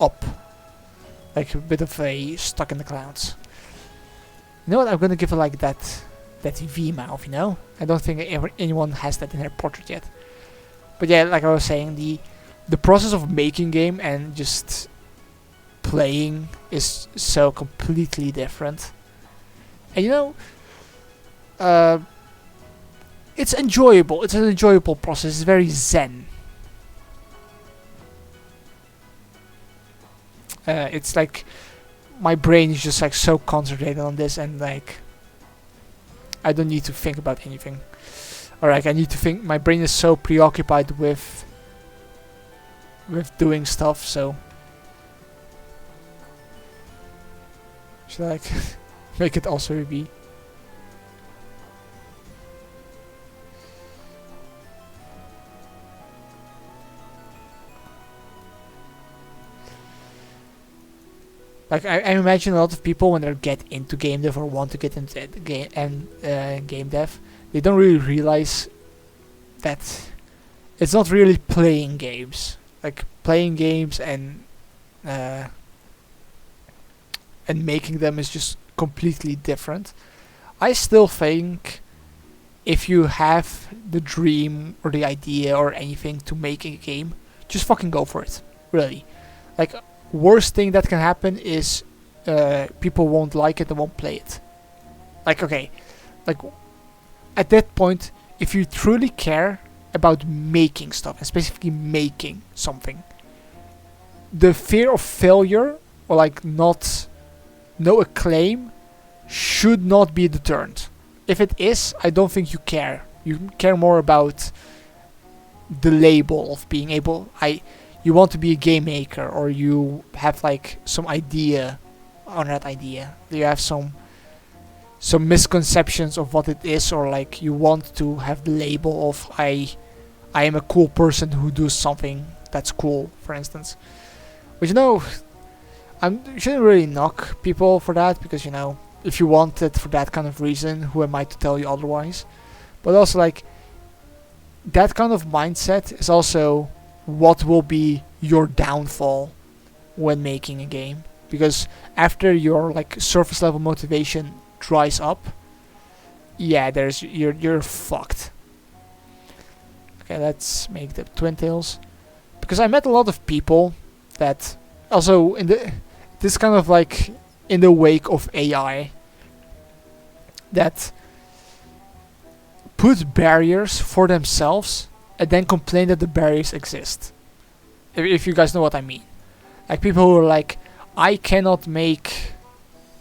up, like a bit of a stuck in the clouds. You know what? I'm gonna give it like that V mouth. You know, I don't think anyone has that in their portrait yet. But yeah, like I was saying, the process of making game and just playing is so completely different. And you know, it's enjoyable. It's an enjoyable process. It's very zen. It's like my brain is just like so concentrated on this, and like I don't need to think about anything. Or like I need to think. My brain is so preoccupied with doing stuff. So should I like make it also a B? Like I imagine a lot of people when they get into game dev or want to get into game dev, they don't really realize that it's not really playing games. Like playing games and making them is just completely different. I still think if you have the dream or the idea or anything to make a game, just fucking go for it. Really, like. Worst thing that can happen is people won't like it and won't play it. Like, okay, like at that point, if you truly care about making stuff, and specifically making something, the fear of failure or like no acclaim should not be a deterrent. If it is, I don't think you care. You care more about the label of being able. You want to be a game maker, or you have like some idea on that idea. You have some misconceptions of what it is, or like you want to have the label of I am a cool person who does something that's cool, for instance. But you know, you shouldn't really knock people for that, because you know, if you want it for that kind of reason, who am I to tell you otherwise? But also like that kind of mindset is also what will be your downfall when making a game, because after your like surface level motivation dries up, yeah, you're fucked. Okay, let's make the twin tails, because I met a lot of people that also this kind of like in the wake of AI that put barriers for themselves and then complain that the barriers exist. If you guys know what I mean. Like people who are like, I cannot make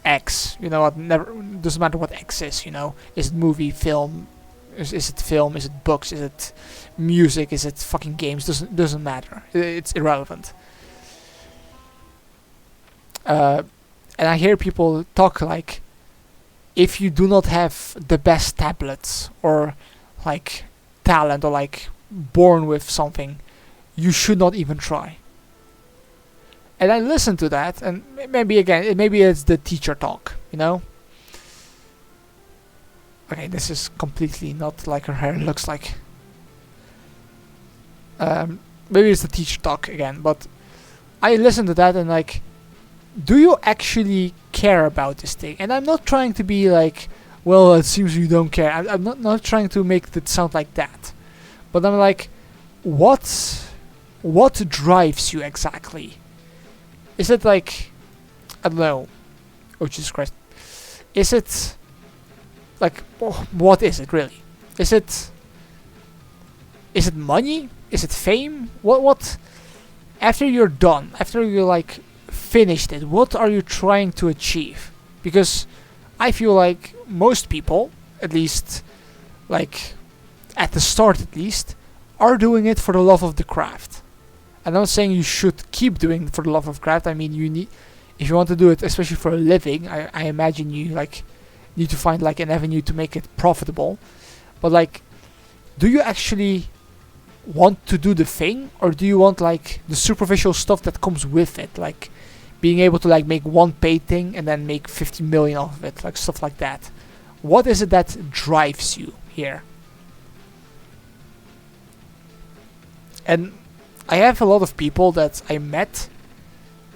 X. You know what? Never doesn't matter what X is. You know, is it movie, film? Is it film? Is it books? Is it music? Is it fucking games? Doesn't matter. It's irrelevant. And I hear people talk like, if you do not have the best tablets or like talent or like born with something, you should not even try. And I listen to that, and maybe it's the teacher talk, you know. Okay, this is completely not like her hair looks like. Maybe it's the teacher talk again, but I listen to that and like, do you actually care about this thing? And I'm not trying to be like, well, it seems you don't care. I'm not trying to make it sound like that. But I'm like, what drives you exactly? Is it like, I don't know. Oh, Jesus Christ. Is it like, what is it really? Is it money? Is it fame? What after you're done, after you like finished it, what are you trying to achieve? Because I feel like most people, at least like at the start at least, are doing it for the love of the craft. I'm not saying you should keep doing it for the love of craft. I mean, you need, if you want to do it especially for a living, I imagine you like need to find like an avenue to make it profitable. But like, do you actually want to do the thing, or do you want like the superficial stuff that comes with it, like being able to like make one painting and then make 50 million off of it, like stuff like that? What is it that drives you here? And I have a lot of people that I met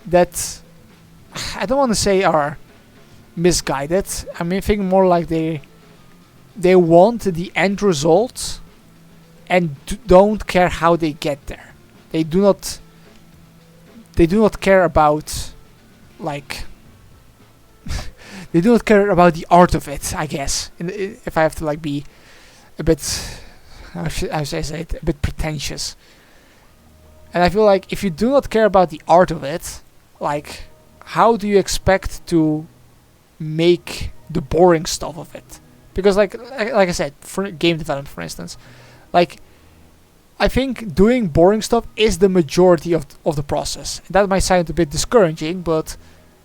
that I don't want to say are misguided. I mean, I think more like they want the end result and don't care how they get there. They do not care about like they do not care about the art of it, I guess. If I have to like be a bit how should I say it, a bit pretentious. And I feel like if you do not care about the art of it, like how do you expect to make the boring stuff of it? Because like I said, for game development, for instance, like I think doing boring stuff is the majority of the process. And that might sound a bit discouraging, but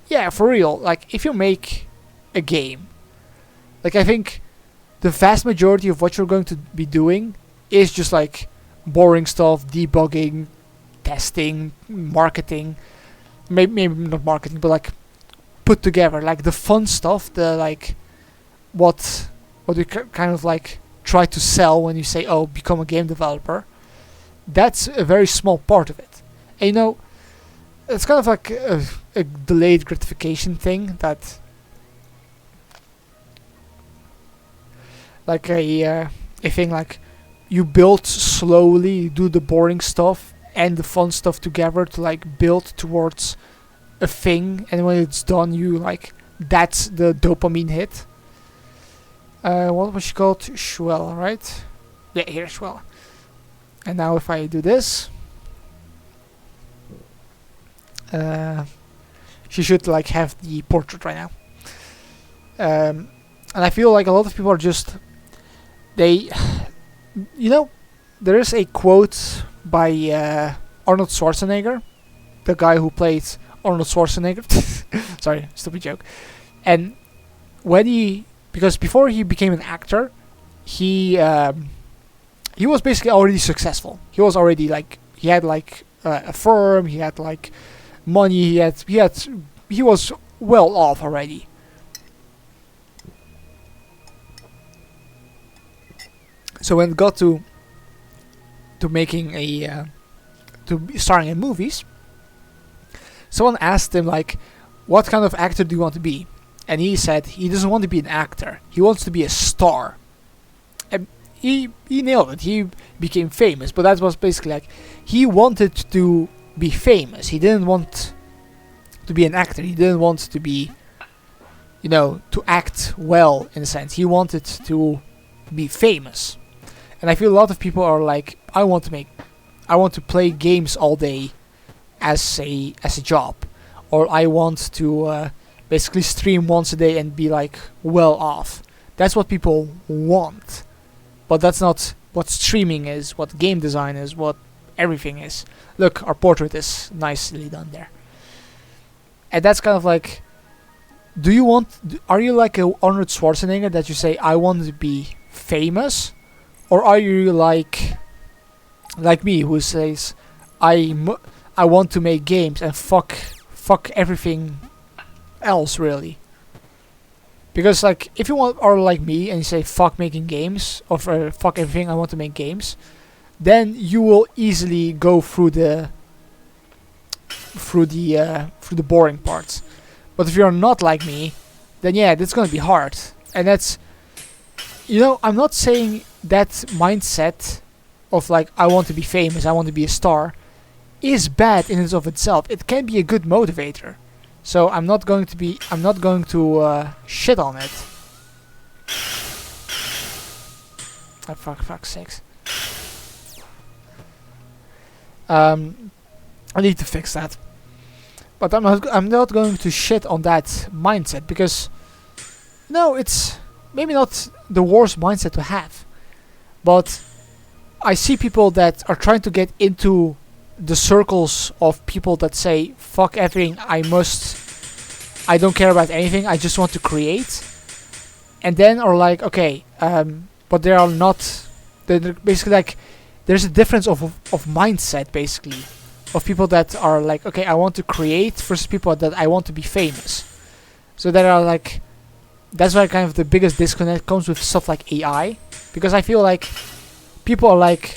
yeah, for real, like if you make a game, like I think the vast majority of what you're going to be doing is just like boring stuff, debugging, testing, marketing, maybe not marketing, but like put together, like the fun stuff, the like what you kind of like try to sell when you say, oh, become a game developer. That's a very small part of it. And you know, it's kind of like a delayed gratification thing that like a thing like you build slowly, you do the boring stuff and the fun stuff together to like build towards a thing, and when it's done you like that's the dopamine hit. What was she called? Schwell, right? Yeah, here's Schwell. And now if I do this, she should like have the portrait right now. And I feel like a lot of people are just you know, there is a quote by Arnold Schwarzenegger, the guy who played Arnold Schwarzenegger. Sorry, stupid joke. And because before he became an actor, he was basically already successful. He was already like he had like a firm. He had like money. He was well off already. So when it got to making starring in movies, someone asked him like, "What kind of actor do you want to be?" And he said he doesn't want to be an actor. He wants to be a star. And he nailed it. He became famous, but that was basically like he wanted to be famous. He didn't want to be an actor. He didn't want to be, you know, to act well in a sense. He wanted to be famous. And I feel a lot of people are like, I want to play games all day as a job, or I want to basically stream once a day and be like well off. That's what people want, but that's not what streaming is, what game design is, what everything is. Look, our portrait is nicely done there. And that's kind of like, are you like a Arnold Schwarzenegger that you say, I want to be famous? Or are you like me, who says, I want to make games and fuck everything else, really? Because like if you are like me and you say fuck making games, or fuck everything, I want to make games, then you will easily go through the boring parts. But if you're not like me, then yeah, that's gonna be hard. And that's, you know, I'm not saying that mindset of like I want to be famous, I want to be a star, is bad in and of itself. It can be a good motivator. So I'm not going to shit on it. Oh, fuck's sakes. I need to fix that. But I'm not going to shit on that mindset, because no, it's maybe not the worst mindset to have. But I see people that are trying to get into the circles of people that say fuck everything, I don't care about anything, I just want to create, and then are like, okay, but they are not, they're basically like, there's a difference of mindset, basically, of people that are like, okay, I want to create, versus people that I want to be famous. So that are like, that's why kind of the biggest disconnect comes with stuff like AI, because I feel like people are like,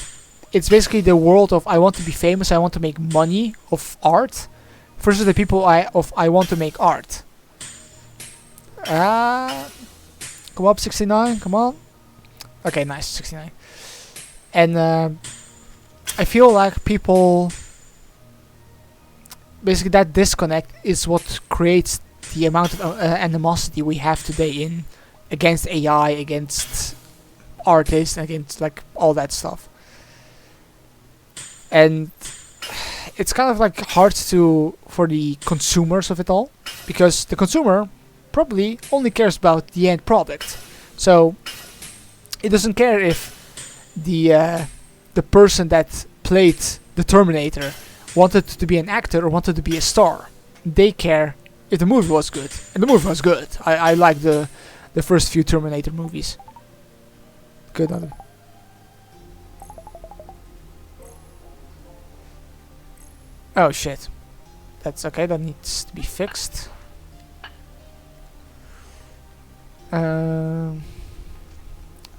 it's basically the world of I want to be famous, I want to make money of art, versus the people I want to make art. Come up, 69. Come on. Okay, nice, 69. And I feel like people, basically that disconnect is what creates the amount of animosity we have today in against AI, against artists, against like all that stuff. And it's kind of like hard for the consumers of it all, because the consumer probably only cares about the end product. So it doesn't care if the person that played the Terminator wanted to be an actor or wanted to be a star. They care if the movie was good, and the movie was good. I like the first few Terminator movies. Good on them. Oh shit. That's okay, that needs to be fixed. Oh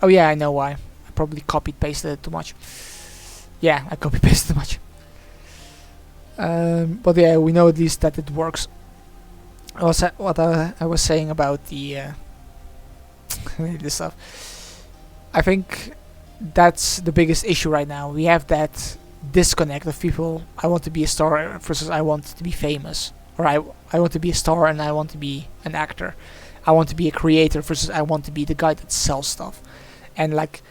yeah, I know why. I probably copied pasted it too much. Yeah, I copy pasted too much. But yeah, we know at least that it works. What I was saying about the this stuff. I think that's the biggest issue right now. We have that disconnect of people. I want to be a star versus I want to be famous, or I want to be a star and I want to be an actor. I want to be a creator versus I want to be the guy that sells stuff. And like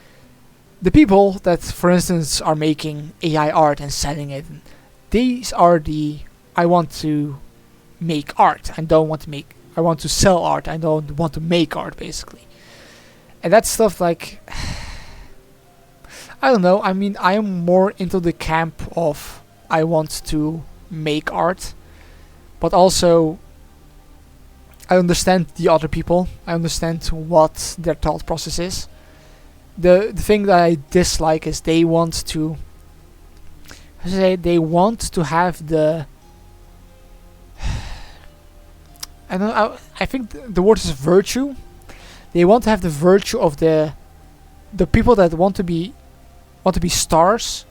the people that, for instance, are making AI art and selling it, these are the I want to make art. I want to sell art. I don't want to make art, basically. And that stuff, like, I don't know. I mean, I am more into the camp of I want to make art, but also I understand the other people. I understand what their thought process is. The thing that I dislike is they want to have the I think the word is virtue. They want to have the virtue of the people that want to be stars,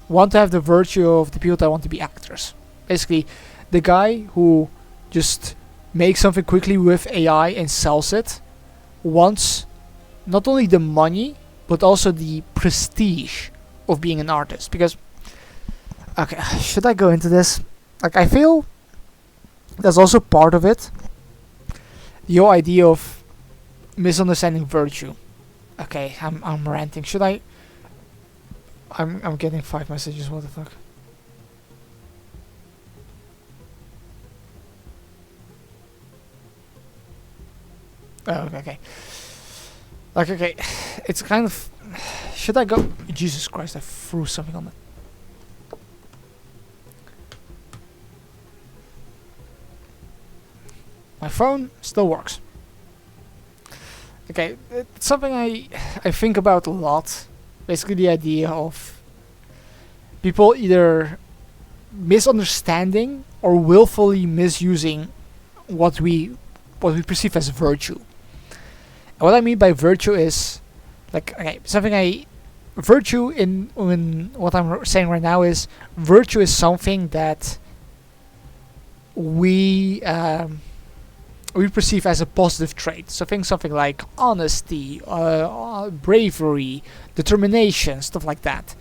want to have the virtue of the people that want to be actors. Basically, the guy who just makes something quickly with AI and sells it wants not only the money but also the prestige of being an artist. Because, okay, should I go into this? Like, I feel that's also part of it. Your idea of misunderstanding virtue. Okay, I'm ranting. Should I? I'm getting 5 messages. What the fuck? Oh, okay. Like, okay, it's kind of. Should I go? Jesus Christ! I threw something on it. My phone still works. Okay, it's something I think about a lot. Basically, the idea of people either misunderstanding or willfully misusing what we perceive as virtue. And what I mean by virtue is, like, okay, virtue in what I'm saying right now is virtue is something that we perceive as a positive trait. So think something like honesty, bravery, determination, stuff like that.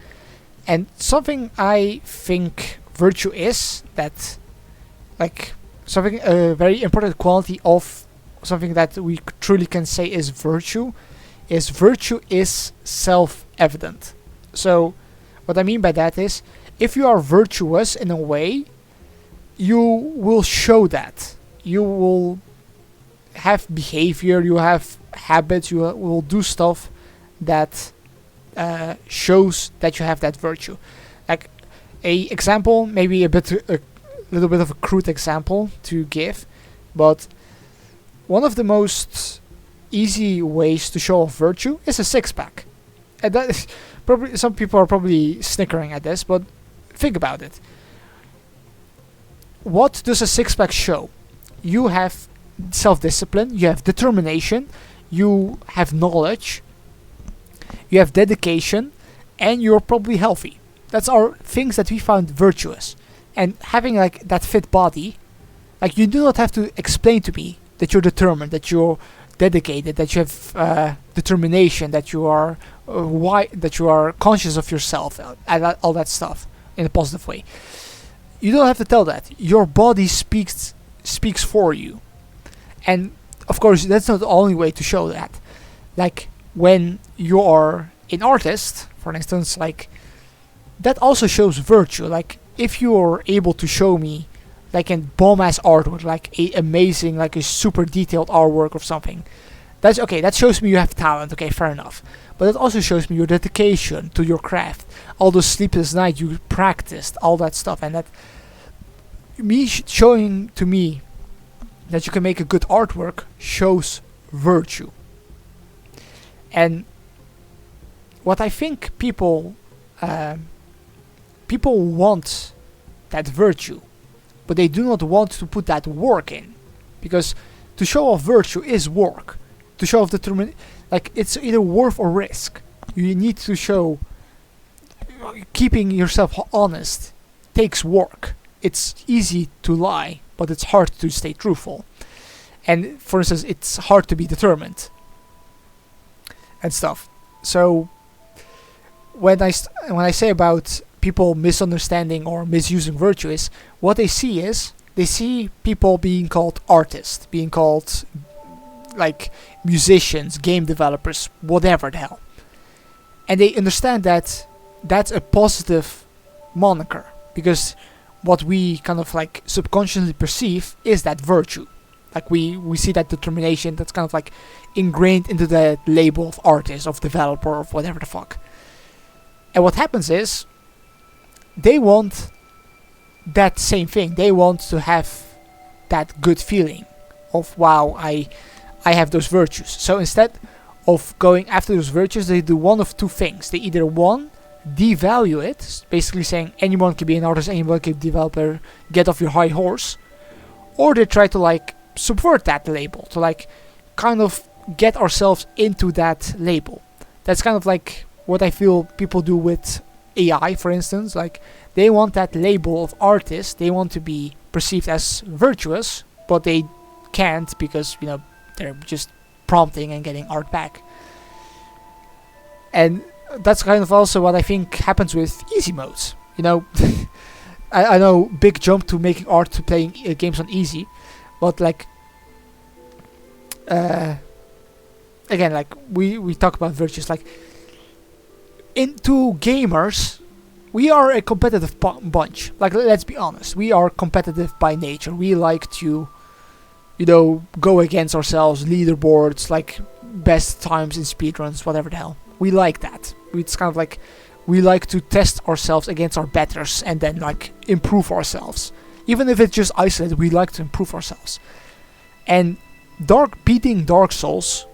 And something I think virtue is that, like, something a very important quality of something that we truly can say is virtue is self-evident. So what I mean by that is, if you are virtuous in a way, you will show that. You will have behavior, you have habits, you will do stuff that shows that you have that virtue. Like a example, maybe a little bit of a crude example to give, but one of the most easy ways to show off virtue is a six-pack. And that is probably, some people are probably snickering at this, but think about it. What does a six-pack show? You have self-discipline, you have determination, you have knowledge, you have dedication, and you're probably healthy. That's our things that we found virtuous. And having like that fit body, like you do not have to explain to me that you're determined, that you're dedicated, that you have determination, that you are that you are conscious of yourself, and all that stuff in a positive way. You don't have to tell that. Your body speaks for you, and of course that's not the only way to show that. Like when you are an artist, for instance, like that also shows virtue. Like if you are able to show me like a bomb ass artwork, like a amazing, like a super detailed artwork of something, that's okay. That shows me you have talent. Okay, fair enough. But it also shows me your dedication to your craft, all those sleepless nights you practiced, all that stuff, and that showing to me that you can make a good artwork shows virtue. And what I think people want that virtue, but they do not want to put that work in, because to show off virtue is work. To show off determination, like it's either worth or risk. You need to show keeping yourself honest takes work. It's easy to lie, but it's hard to stay truthful. And for instance, it's hard to be determined and stuff. So when I say about people misunderstanding or misusing virtue, is what they see is they see people being called artists, being called like musicians, game developers, whatever the hell, and they understand that that's a positive moniker, because what we kind of like subconsciously perceive is that virtue. Like we see that determination that's kind of like ingrained into the label of artist, of developer, of whatever the fuck. And what happens is they want that same thing. They want to have that good feeling of, wow, I have those virtues. So instead of going after those virtues, they do one of two things. They either, one, devalue it, basically saying anyone can be an artist, anyone can be a developer, get off your high horse, or they try to like subvert that label, to like kind of get ourselves into that label. That's kind of like what I feel people do with AI, for instance. Like they want that label of artist, they want to be perceived as virtuous, but they can't because, you know, they're just prompting and getting art back. And that's kind of also what I think happens with easy modes. You know, I know, big jump to making art to playing games on easy, but like again, like we talk about virtues, like into gamers, we are a competitive bunch. Like, let's be honest, we are competitive by nature. We like to, you know, go against ourselves, leaderboards, like best times in speedruns, whatever the hell. We like that. It's kind of like we like to test ourselves against our betters and then like improve ourselves. Even if it's just isolated, we like to improve ourselves. And beating Dark Souls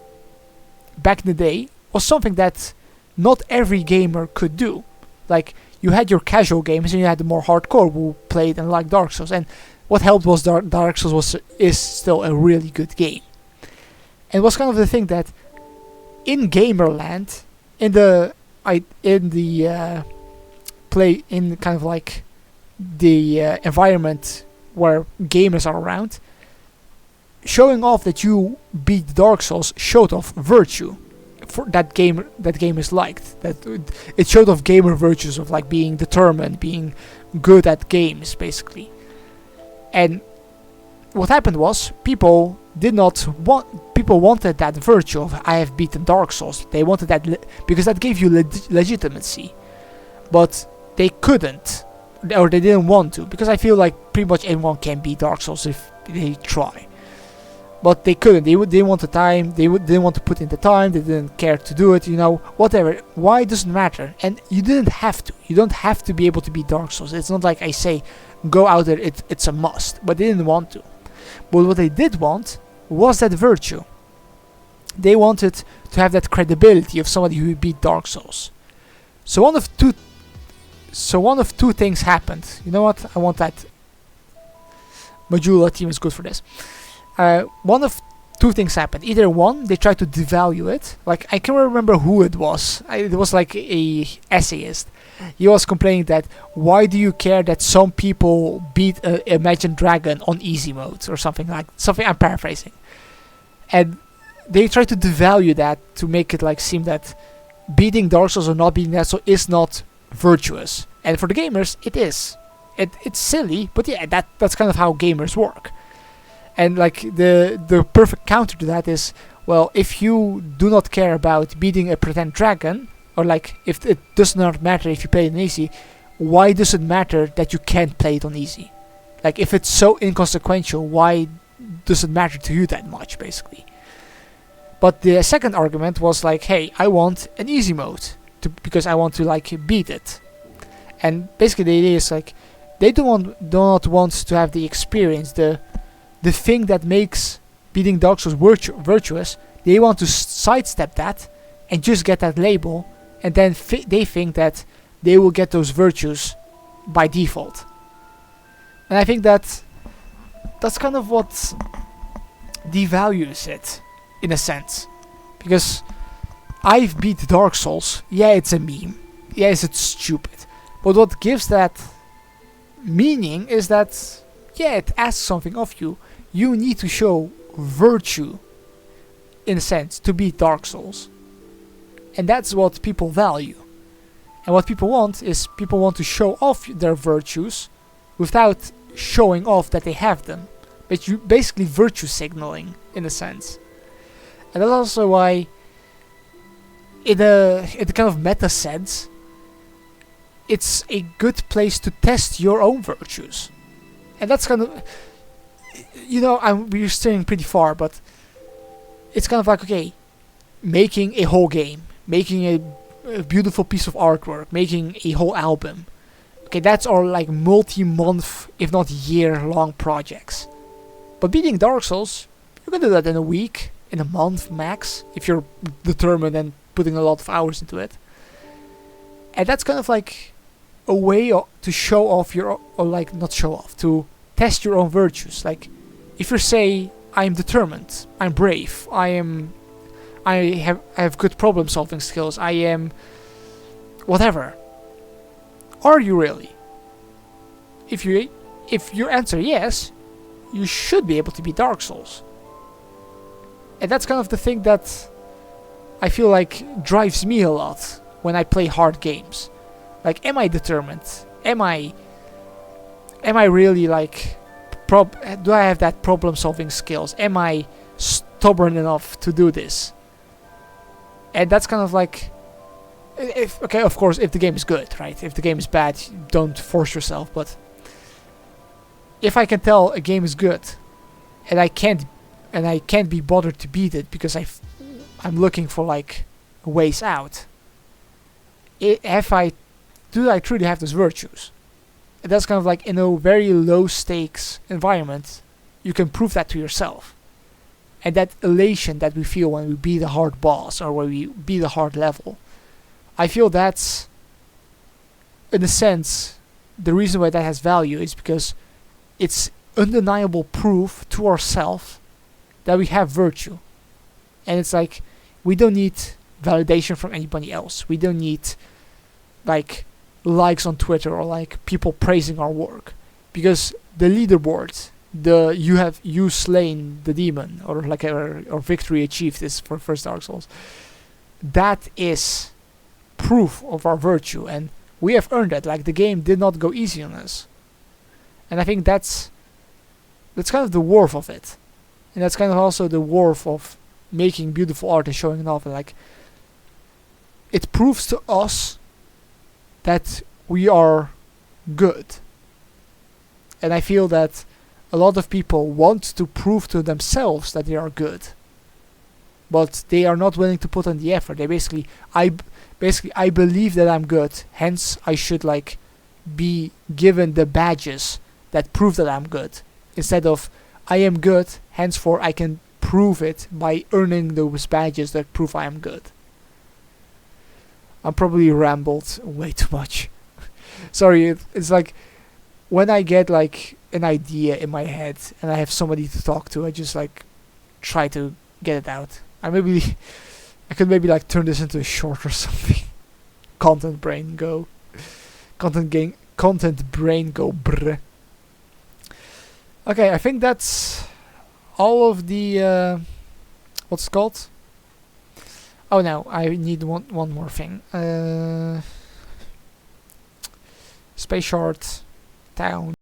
back in the day was something that not every gamer could do. Like, you had your casual gamers and you had the more hardcore who played and liked Dark Souls. And what helped was Dark Souls is still a really good game. And it was kind of the thing that in Gamerland, in the kind of like the environment where gamers are around, showing off that you beat Dark Souls showed off virtue. For that gamers liked. That it showed off gamer virtues of like being determined, being good at games, basically. And what happened was people wanted that virtue of, I have beaten Dark Souls. They wanted that because that gave you legitimacy, but they couldn't, or they didn't want to, because I feel like pretty much anyone can beat Dark Souls if they try. But they couldn't. They didn't want the time. They didn't want to put in the time. They didn't care to do it. You know, whatever. Why doesn't matter. And you didn't have to. You don't have to be able to beat Dark Souls. It's not like I say, go out there. It's a must. But they didn't want to. But what they did want was that virtue. They wanted to have that credibility of somebody who beat Dark Souls. So one of two things happened. You know what? I want that. Majula team is good for this. One of two things happened. Either one, they tried to devalue it. Like, I can't remember who it was. It was like a essayist. He was complaining that why do you care that some people beat Imagine Dragon on easy mode or something like something. I'm paraphrasing, and they tried to devalue that to make it like seem that beating Dark Souls or not beating Dark Souls is not virtuous. And for the gamers, it is. It's silly, but yeah, that's kind of how gamers work. And like the perfect counter to that is, well, if you do not care about beating a pretend dragon, or like if it does not matter if you play it on easy, why does it matter that you can't play it on easy? Like, if it's so inconsequential, why does it matter to you that much, basically? But the second argument was like, hey, I want an easy mode because I want to like beat it. And basically the idea is like, they do not want to have the experience, the thing that makes beating Dark Souls virtuous. They want to sidestep that and just get that label, and then they think that they will get those virtues by default. And I think that's kind of what devalues it, in a sense. Because I've beat Dark Souls, yeah, it's a meme, yes, it's stupid, but what gives that meaning is that, yeah, it asks something of you. You need to show virtue, in a sense, to beat Dark Souls. And that's what people value. And what people want is, people want to show off their virtues without showing off that they have them. But you basically virtue signaling, in a sense. And that's also why, in a kind of meta sense, it's a good place to test your own virtues. And that's kind of, you know, we're steering pretty far, but it's kind of like, okay, making a whole game, making a beautiful piece of artwork, making a whole album. Okay, that's all like multi-month, if not year-long projects. But beating Dark Souls, you can do that in a week, in a month max, if you're determined and putting a lot of hours into it. And that's kind of like a way to show off your, or like not show off, to test your own virtues. Like, if you say, I'm determined, I'm brave, I have good problem solving skills, I am whatever. Are you really? If your answer yes, you should be able to beat Dark Souls. And that's kind of the thing that I feel like drives me a lot when I play hard games. Like, am I determined? Am I really like, do I have that problem solving skills? Am I stubborn enough to do this? And that's kind of like, okay, of course, if the game is good, right? If the game is bad, don't force yourself. But if I can tell a game is good, and I can't be bothered to beat it because I'm looking for like ways out. Do I truly have those virtues? And that's kind of like, in a very low stakes environment, you can prove that to yourself. And that elation that we feel when we beat a hard boss or when we beat a hard level, I feel that's, in a sense, the reason why that has value is because it's undeniable proof to ourselves that we have virtue. And it's like, we don't need validation from anybody else. We don't need like likes on Twitter or like people praising our work, because the leaderboard, you slain the demon, or like or victory achieved is for first Dark Souls, that is proof of our virtue, and we have earned that. Like, the game did not go easy on us. And I think that's kind of the worth of it. And that's kind of also the worth of making beautiful art and showing it off. And like, it proves to us that we are good. And I feel that a lot of people want to prove to themselves that they are good, but they are not willing to put in the effort. They I believe that I'm good, hence I should like be given the badges that prove that I'm good, instead of I am good, henceforth I can prove it by earning those badges that prove I am good. I'm probably rambled way too much. Sorry, it's like, when I get like an idea in my head and I have somebody to talk to, I just like try to get it out. I could maybe like turn this into a short or something. Content brain go. Content brain go brr. Okay, I think that's all of the what's it called? Oh no, I need one more thing. Space short town.